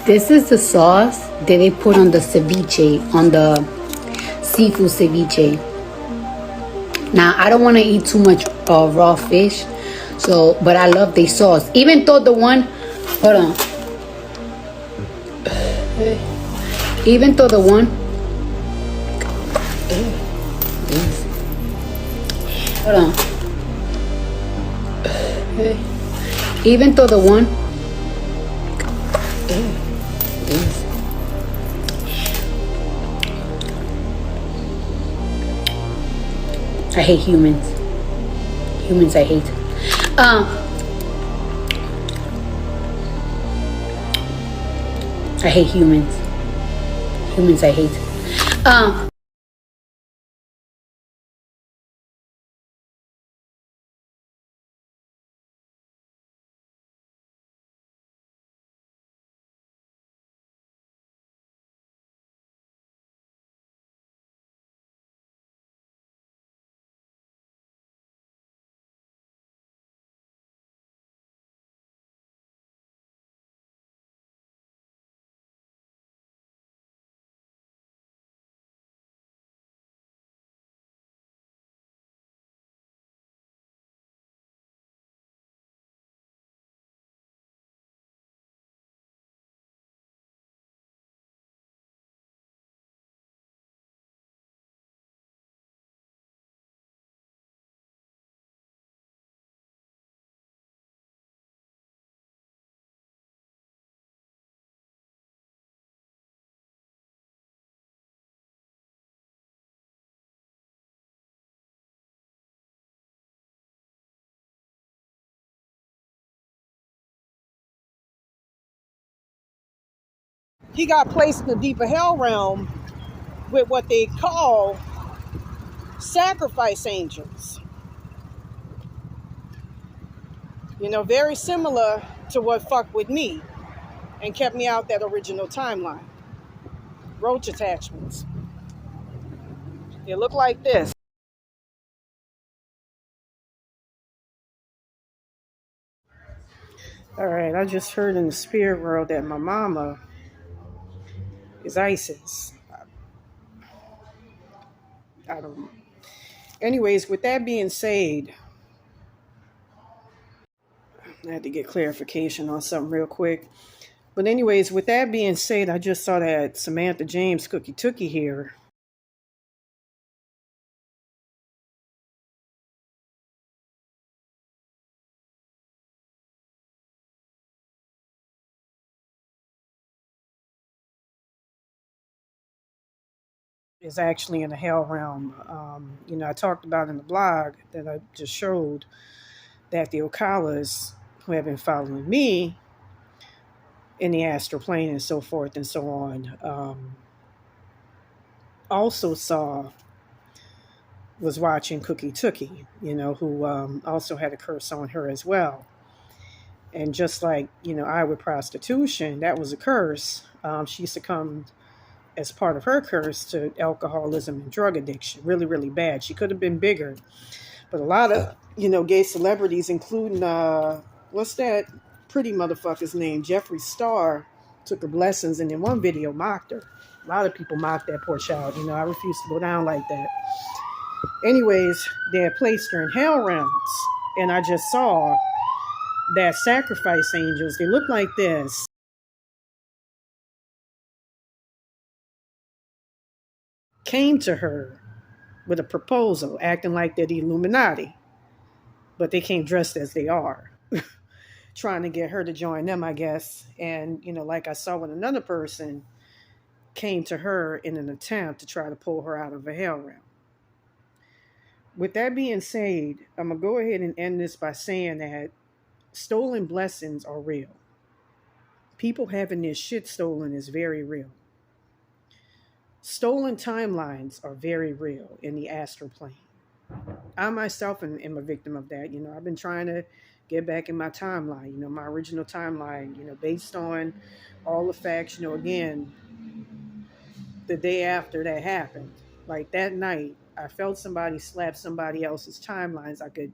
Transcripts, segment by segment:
This is the sauce that they put on the ceviche, on the seafood ceviche. Now, I don't want to eat too much raw fish, but I love the sauce. Even though the one, hold on. Even though the one, hold on. Even though the one, I hate humans. Humans I hate. I hate humans. Humans I hate. He got placed in the deeper hell realm with what they call sacrifice angels. You know, very similar to what fucked with me and kept me out that original timeline. Roach attachments. They look like this. All right, I just heard in the spirit world that my mama is ISIS. I don't know. Anyways, with that being said, I had to get clarification on something real quick. But anyways, with that being said, I just saw that Samantha James Cookie Tookie here. Is actually in the hell realm. I talked about in the blog that I just showed that the Occalas who have been following me in the astral plane and so forth and so on also was watching Cookie Tookie, who also had a curse on her as well. And just like, I with prostitution, that was a curse. She succumbed as part of her curse to alcoholism and drug addiction. Really, really bad. She could have been bigger. But a lot of, gay celebrities, including, what's that pretty motherfucker's name? Jeffree Star, took her blessings and in one video mocked her. A lot of people mocked that poor child. I refuse to go down like that. Anyways, they had placed her in hell realms. And I just saw that sacrifice angels, they look like this. Came to her with a proposal, acting like they're the Illuminati. But they came dressed as they are. Trying to get her to join them, I guess. And, like I saw with another person, came to her in an attempt to try to pull her out of a hell realm. With that being said, I'm going to go ahead and end this by saying that stolen blessings are real. People having their shit stolen is very real. Stolen timelines are very real in the astral plane. I myself am a victim of that. I've been trying to get back in my timeline, my original timeline, based on all the facts, again, the day after that happened. Like that night, I felt somebody slap somebody else's timelines. I could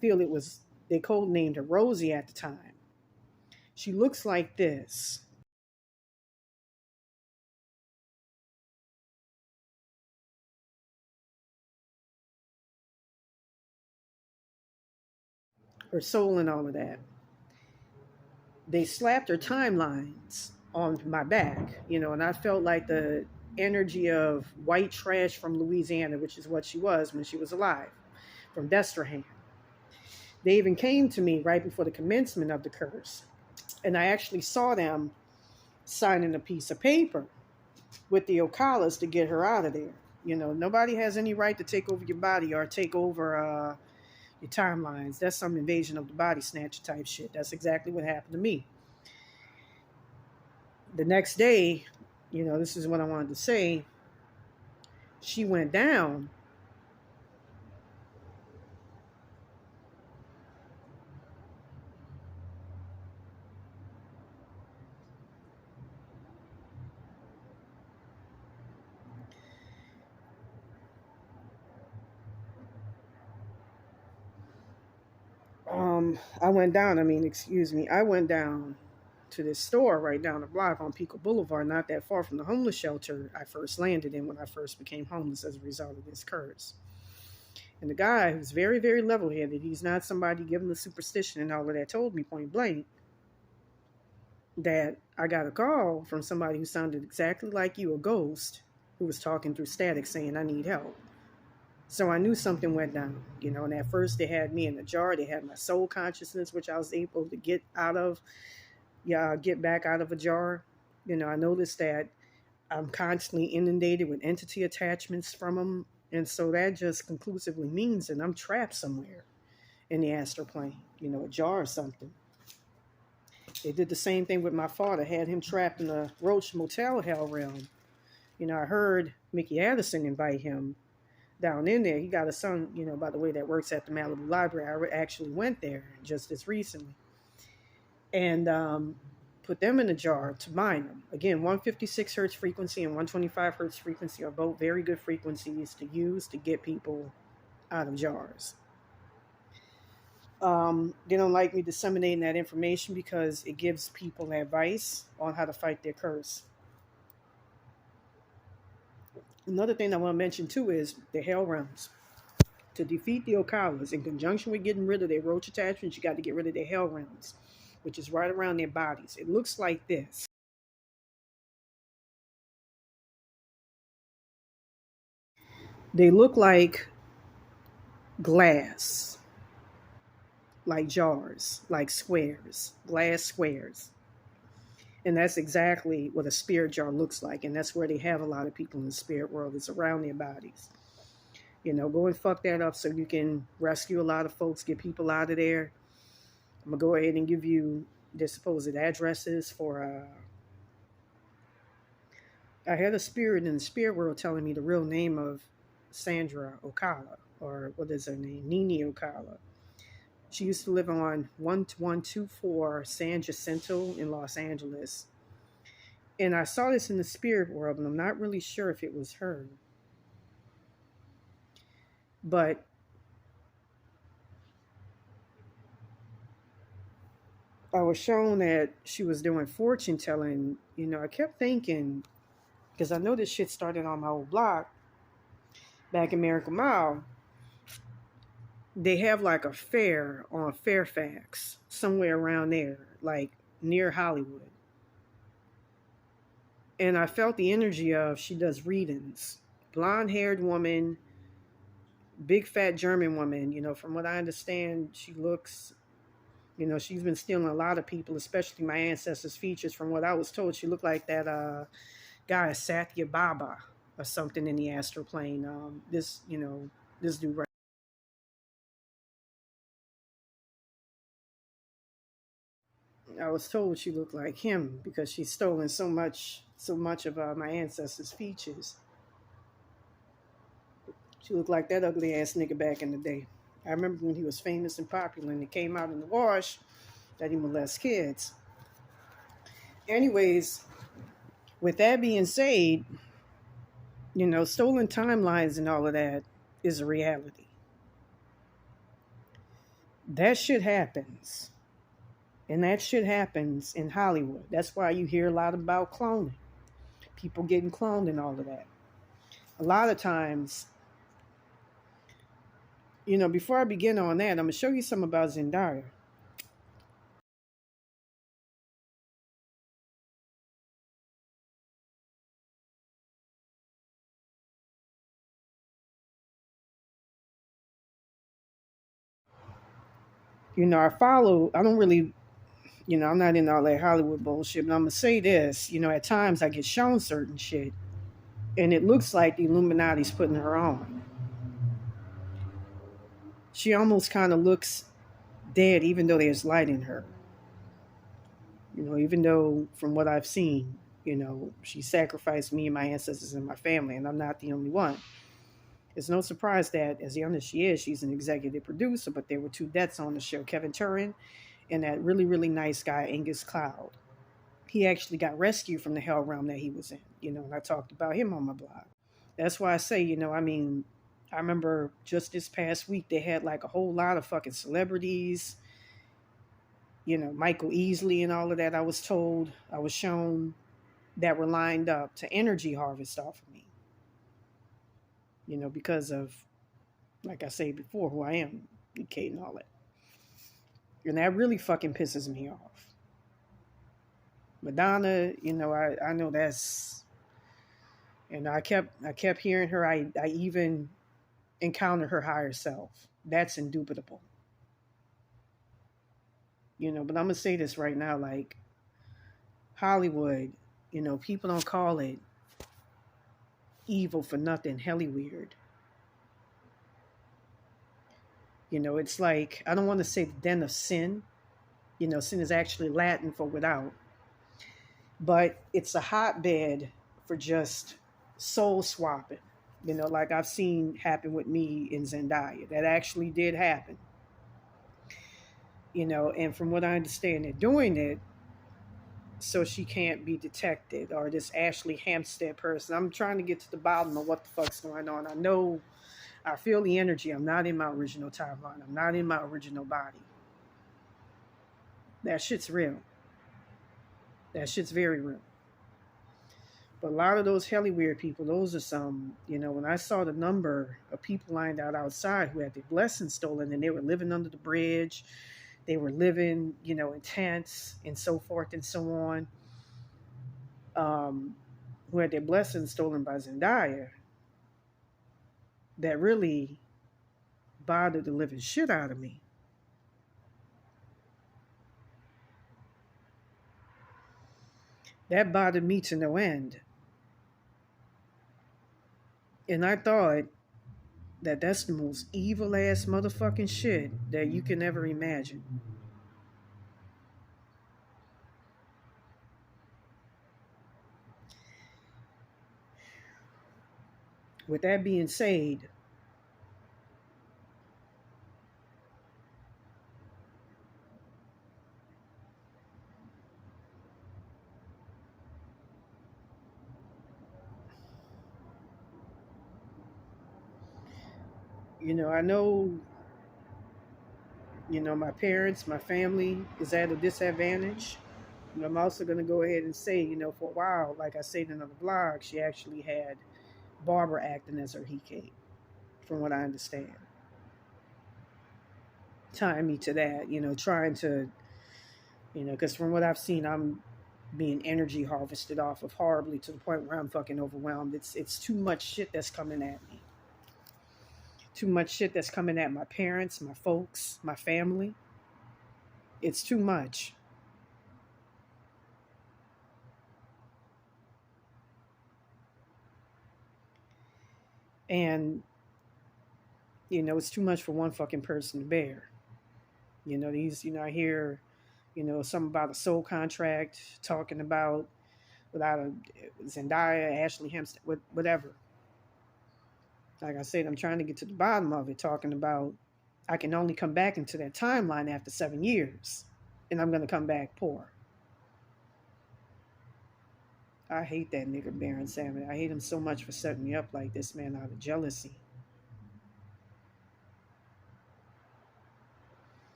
feel it was, they codenamed her Rosie at the time. She looks like this. her soul and all of that. They slapped her timelines on my back, and I felt like the energy of white trash from Louisiana, which is what she was when she was alive, from Destrehan. They even came to me right before the commencement of the curse, and I actually saw them signing a piece of paper with the Occalas to get her out of there. Nobody has any right to take over your body or take over your timelines. That's some invasion of the body snatcher type shit. That's exactly what happened to me. The next day, this is what I wanted to say. She went down. I went down. I went down to this store right down the block on Pico Boulevard, not that far from the homeless shelter I first landed in when I first became homeless as a result of this curse. And the guy, who's very, very level-headed, he's not somebody given the superstition and all of that, told me point blank that I got a call from somebody who sounded exactly like you, a ghost, who was talking through static saying, I need help. So I knew something went down, and at first they had me in a jar. They had my soul consciousness, which I was able to get back out of a jar. I noticed that I'm constantly inundated with entity attachments from them. And so that just conclusively means that I'm trapped somewhere in the astral plane, a jar or something. They did the same thing with my father, had him trapped in a Roach motel hell realm. I heard Mickey Addison invite him down in there. He got a son, by the way, that works at the Malibu Library. I actually went there just this recently. And put them in a jar to mine them. Again, 156 hertz frequency and 125 hertz frequency are both very good frequencies to use to get people out of jars. They don't like me disseminating that information because it gives people advice on how to fight their curse. Another thing I want to mention too is the hell realms. To defeat the Occalas, in conjunction with getting rid of their roach attachments, you got to get rid of their hell realms, which is right around their bodies. It looks like this. They look like glass, like jars, like squares, glass squares. And that's exactly what a spirit jar looks like. And that's where they have a lot of people in the spirit world, is around their bodies. Go and fuck that up so you can rescue a lot of folks, get people out of there. I'm going to go ahead and give you their supposed addresses for... I had a spirit in the spirit world telling me the real name of Sandra Occala, or what is her name? Nini Occala. She used to live on 1124 San Jacinto in Los Angeles. And I saw this in the spirit world, and I'm not really sure if it was her. But I was shown that she was doing fortune telling. I kept thinking, because I know this shit started on my old block back in Miracle Mile. They have like a fair on Fairfax, somewhere around there, like near Hollywood. And I felt the energy of, she does readings. Blonde-haired woman, big fat German woman. From what I understand, she looks, she's been stealing a lot of people, especially my ancestors' features. From what I was told, she looked like that guy, Satya Baba, or something in the astral plane. This dude right. I was told she looked like him because she's stolen so much of my ancestors' features. She looked like that ugly ass nigga back in the day. I remember when he was famous and popular, and it came out in the wash that he molests kids. Anyways, with that being said, stolen timelines and all of that is a reality. That shit happens. And that shit happens in Hollywood. That's why you hear a lot about cloning. People getting cloned and all of that. A lot of times, Before I begin on that, I'm gonna show you something about Zendaya. I follow. I don't really. I'm not in all that Hollywood bullshit, but I'm gonna say this. At times I get shown certain shit, and it looks like the Illuminati's putting her on. She almost kind of looks dead, even though there's light in her. Even though from what I've seen, she sacrificed me and my ancestors and my family, and I'm not the only one. It's no surprise that, as young as she is, she's an executive producer, but there were two deaths on the show, Kevin Turin and that really, really nice guy, Angus Cloud. He actually got rescued from the hell realm that he was in, and I talked about him on my blog. That's why I say, I remember just this past week, they had like a whole lot of fucking celebrities, Michael Easley and all of that. I was told, I was shown that were lined up to energy harvest off of me, because of, like I say before, who I am, Kate and all that. And that really fucking pisses me off. Madonna, I know that's, and I kept hearing her. I even encountered her higher self. That's indubitable. But I'm gonna say this right now, like Hollywood, people don't call it evil for nothing, helly weird. It's like, I don't want to say the den of sin. Sin is actually Latin for without, but it's a hotbed for just soul swapping. Like I've seen happen with me in Zendaya. That actually did happen. And from what I understand, they're doing it so she can't be detected, or this Ashley Hampstead person. I'm trying to get to the bottom of what the fuck's going on. I know, I feel the energy. I'm not in my original timeline. I'm not in my original body. That shit's real. That shit's very real. But a lot of those helly weird people, those are some, when I saw the number of people lined out outside who had their blessings stolen and they were living under the bridge, they were living, in tents and so forth and so on, who had their blessings stolen by Zendaya, that really bothered the living shit out of me. That bothered me to no end. And I thought that that's the most evil ass motherfucking shit that you can ever imagine. With that being said, I know, my parents, my family is at a disadvantage. I'm also going to go ahead and say, for a while, like I said in another blog, she actually had Barbara acting as her Hecate, from what I understand. Tying me to that, trying to, because from what I've seen, I'm being energy harvested off of horribly to the point where I'm fucking overwhelmed. It's too much shit that's coming at me. Too much shit that's coming at my parents, my folks, my family. It's too much. And, it's too much for one fucking person to bear. I hear, something about a soul contract, talking about without a Zendaya, Ashley Hampstead, whatever. Like I said, I'm trying to get to the bottom of it, talking about I can only come back into that timeline after 7 years, and I'm going to come back poor. I hate that nigga Baron Samedi. I hate him so much for setting me up like this, man, out of jealousy.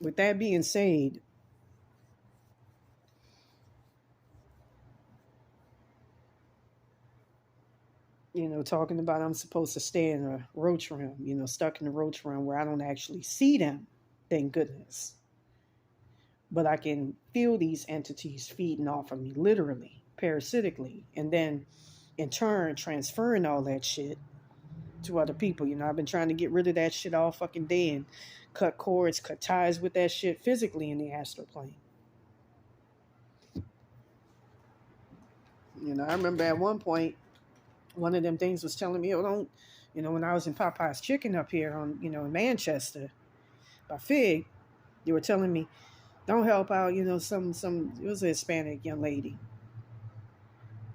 With that being said, Talking about I'm supposed to stay in a roach realm, stuck in the roach realm where I don't actually see them, thank goodness. But I can feel these entities feeding off of me, literally, parasitically, and then in turn transferring all that shit to other people. I've been trying to get rid of that shit all fucking day and cut cords, cut ties with that shit physically in the astral plane. I remember at one point, one of them things was telling me, oh, don't, when I was in Popeye's Chicken up here on, in Manchester by Fig, they were telling me, don't help out, it was a Hispanic young lady.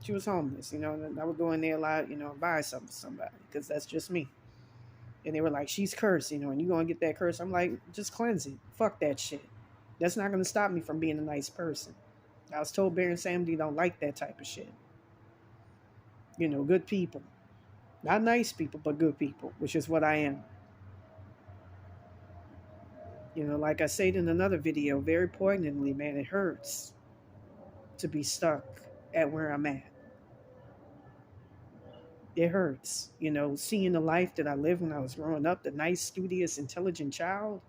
She was homeless, and I would go in there a lot, and buy something for somebody because that's just me. And they were like, she's cursed, and you're going to get that curse. I'm like, just cleanse it. Fuck that shit. That's not going to stop me from being a nice person. I was told Bear and Samedi don't like that type of shit. Good people. Not nice people, but good people, which is what I am. Like I said in another video, very poignantly, man, it hurts to be stuck at where I'm at. It hurts, seeing the life that I lived when I was growing up, the nice, studious, intelligent child.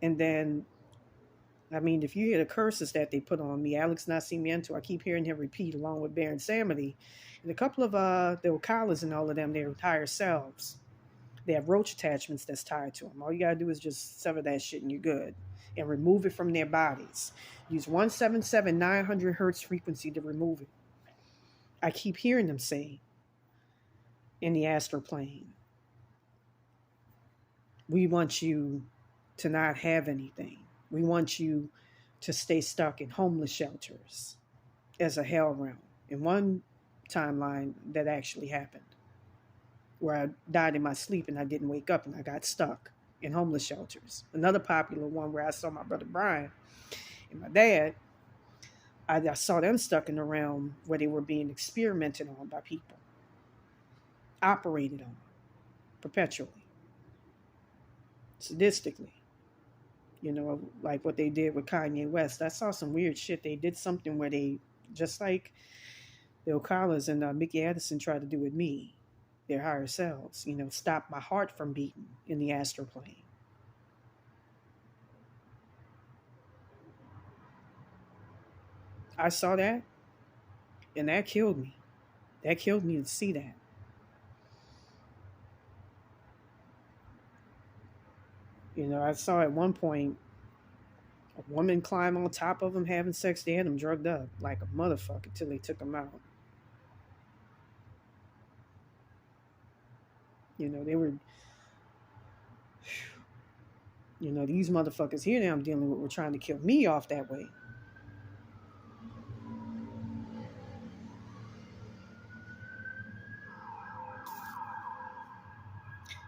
And then, if you hear the curses that they put on me, Alex Nascimento, I keep hearing him repeat along with Baron Samedi. And a couple of the Occalas and all of them, they're higher selves. They have roach attachments that's tied to them. All you got to do is just sever that shit and you're good. And remove it from their bodies. Use 177 900 hertz frequency to remove it. I keep hearing them say in the astral plane, we want you to not have anything. We want you to stay stuck in homeless shelters as a hell realm. In one timeline, that actually happened, where I died in my sleep and I didn't wake up and I got stuck in homeless shelters. Another popular one where I saw my brother Brian and my dad, I saw them stuck in a realm where they were being experimented on by people, operated on perpetually, sadistically. Like what they did with Kanye West. I saw some weird shit. They did something where they, just like the Occalas and Mickey Addison tried to do with me, their higher selves, stop my heart from beating in the astral plane. I saw that, and that killed me. That killed me to see that. I saw at one point a woman climb on top of him having sex. They had him drugged up like a motherfucker till they took him out. They were, these motherfuckers here that I'm dealing with were trying to kill me off that way.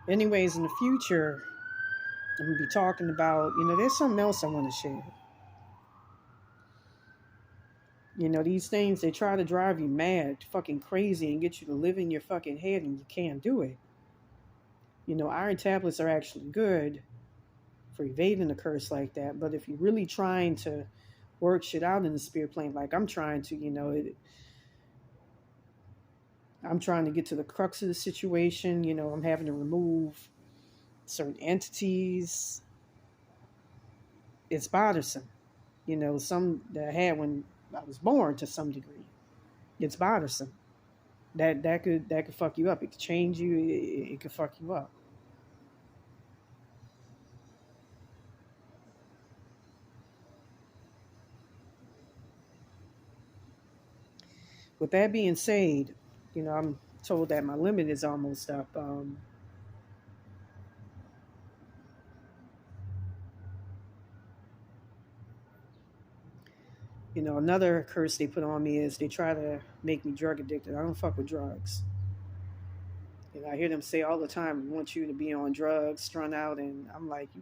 Anyways, in the future, I'm going to be talking about, there's something else I want to share. These things, they try to drive you mad, fucking crazy, and get you to live in your fucking head, and you can't do it. Iron tablets are actually good for evading a curse like that, but if you're really trying to work shit out in the spirit plane, like I'm trying to, I'm trying to get to the crux of the situation. I'm having to remove certain entities. It's bothersome. Some that I had when I was born to some degree. It's bothersome. That could fuck you up. It could change you. It could fuck you up. With that being said, I'm told that my limit is almost up. Another curse they put on me is they try to make me drug addicted. I don't fuck with drugs. I hear them say all the time, we want you to be on drugs, strung out, and I'm like, you